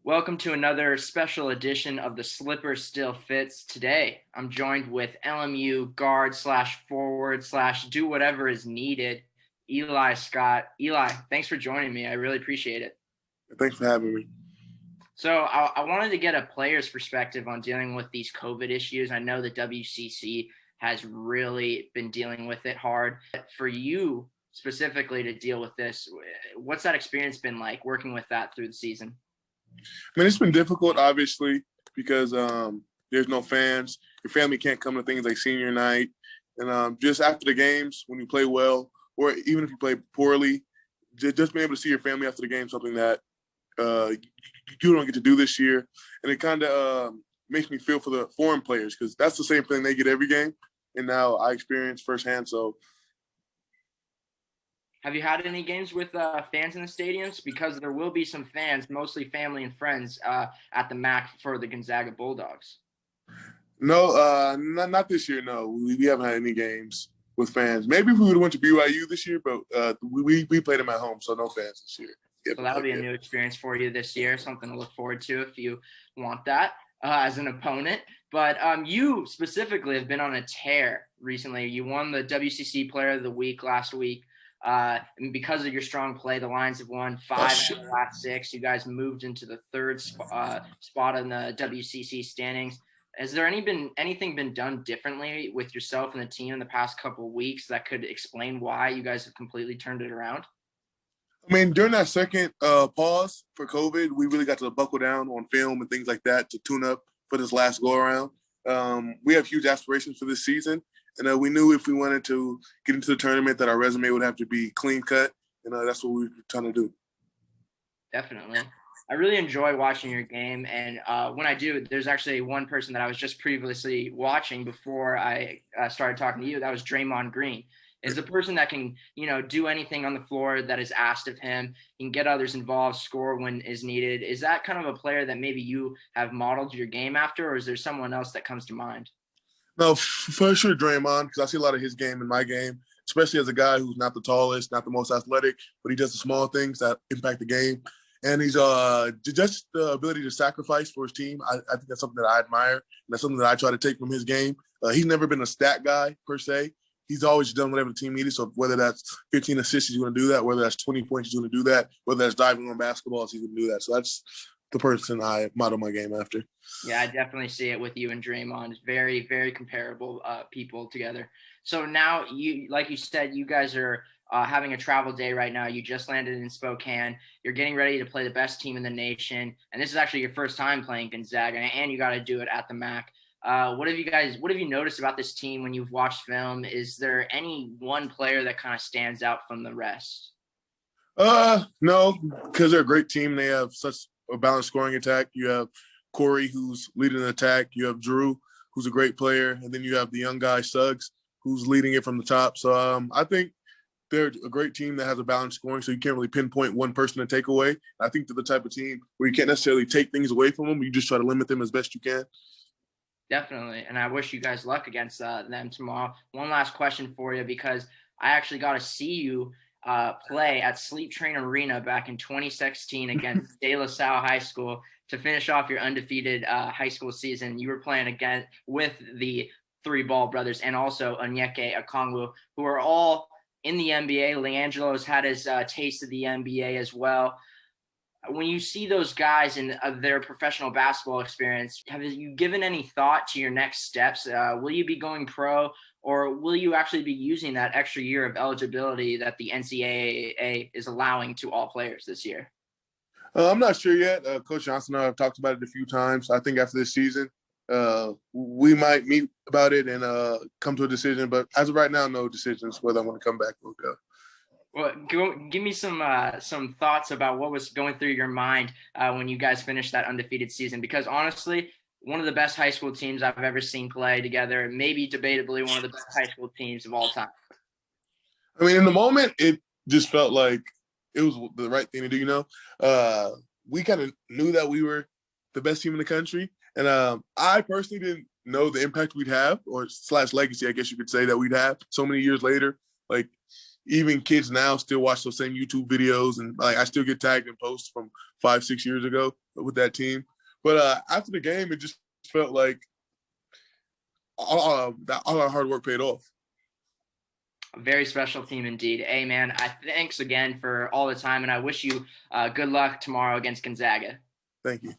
Welcome to another special edition of the Slipper Still Fits. Today, I'm joined with LMU guard slash forward slash do whatever is needed, Eli Scott. Eli, thanks for joining me. I really appreciate it. Thanks for having me. So I wanted to get a player's perspective on dealing with these COVID issues. I know the WCC has really been dealing with it hard. For you specifically to deal with this, what's that experience been like working with that through the season? I mean, it's been difficult, obviously, because there's no fans. Your family can't come to things like senior night. And just after the games, when you play well, or even if you play poorly, just being able to see your family after the game, something that you don't get to do this year. And it kind of makes me feel for the foreign players because that's the same thing they get every game. And now I experience firsthand. So, have you had any games with fans in the stadiums? Because there will be some fans, mostly family and friends, at the MAC for the Gonzaga Bulldogs. No, not this year. No, we haven't had any games with fans. Maybe if we would have went to BYU this year, but we played them at home, so no fans this year. So that'll be a new experience for you this year, something to look forward to if you want that as an opponent. But you specifically have been on a tear recently. You won the WCC Player of the Week last week. And because of your strong play, the Lions have won 5 out of the last 6. You guys moved into the third spot in the WCC standings. Has there anything been done differently with yourself and the team in the past couple of weeks that could explain why you guys have completely turned it around? I mean, during that second pause for COVID, we really got to buckle down on film and things like that to tune up for this last go-around. We have huge aspirations for this season, and we knew if we wanted to get into the tournament that our resume would have to be clean-cut, and that's what we were trying to do. Definitely. I really enjoy watching your game, and when I do, there's actually one person that I was just previously watching before I started talking to you. That was Draymond Green. Is a person that can, do anything on the floor that is asked of him. He can get others involved, score when is needed. Is that kind of a player that maybe you have modeled your game after, or is there someone else that comes to mind? No, for sure Draymond, because I see a lot of his game in my game, especially as a guy who's not the tallest, not the most athletic, but he does the small things that impact the game. And he's just the ability to sacrifice for his team. I think that's something that I admire, and that's something that I try to take from his game. He's never been a stat guy, per se. He's always done whatever the team needed. So whether that's 15 assists, he's going to do that. Whether that's 20 points, he's going to do that. Whether that's diving on basketballs, he's going to do that. So that's the person I model my game after. Yeah, I definitely see it with you and Draymond. Very, very comparable people together. So now, like you said, you guys are having a travel day right now. You just landed in Spokane. You're getting ready to play the best team in the nation. And this is actually your first time playing Gonzaga, and you got to do it at the MAC. What have you noticed about this team when you've watched film? Is there any one player that kind of stands out from the rest? No, because they're a great team. They have such a balanced scoring attack. You have Corey, who's leading the attack. You have Drew, who's a great player. And then you have the young guy, Suggs, who's leading it from the top. So I think they're a great team that has a balanced scoring, so you can't really pinpoint one person to take away. I think they're the type of team where you can't necessarily take things away from them. You just try to limit them as best you can. Definitely, and I wish you guys luck against them tomorrow. One last question for you, because I actually got to see you play at Sleep Train Arena back in 2016 against De La Salle High School to finish off your undefeated high school season. You were playing again with the Three Ball brothers and also Onyeka Okongwu, who are all in the NBA. Leangelo's had his taste of the NBA as well. When you see those guys in their professional basketball experience, have you given any thought to your next steps? Will you be going pro, or will you actually be using that extra year of eligibility that the NCAA is allowing to all players this year? I'm not sure yet. Coach Johnson and I have talked about it a few times. I think after this season, we might meet about it and come to a decision. But as of right now, no decisions whether I want to come back or go. Well, give me some thoughts about what was going through your mind when you guys finished that undefeated season. Because honestly, one of the best high school teams I've ever seen play together, maybe debatably one of the best high school teams of all time. I mean, in the moment, it just felt like it was the right thing to do, We kind of knew that we were the best team in the country. And I personally didn't know the impact we'd have, or / legacy, I guess you could say, that we'd have so many years later. Like, even kids now still watch those same YouTube videos, and like I still get tagged in posts from 5-6 years ago with that team. But after the game, it just felt like all our hard work paid off. A very special team indeed. Hey, man, thanks again for all the time, and I wish you good luck tomorrow against Gonzaga. Thank you.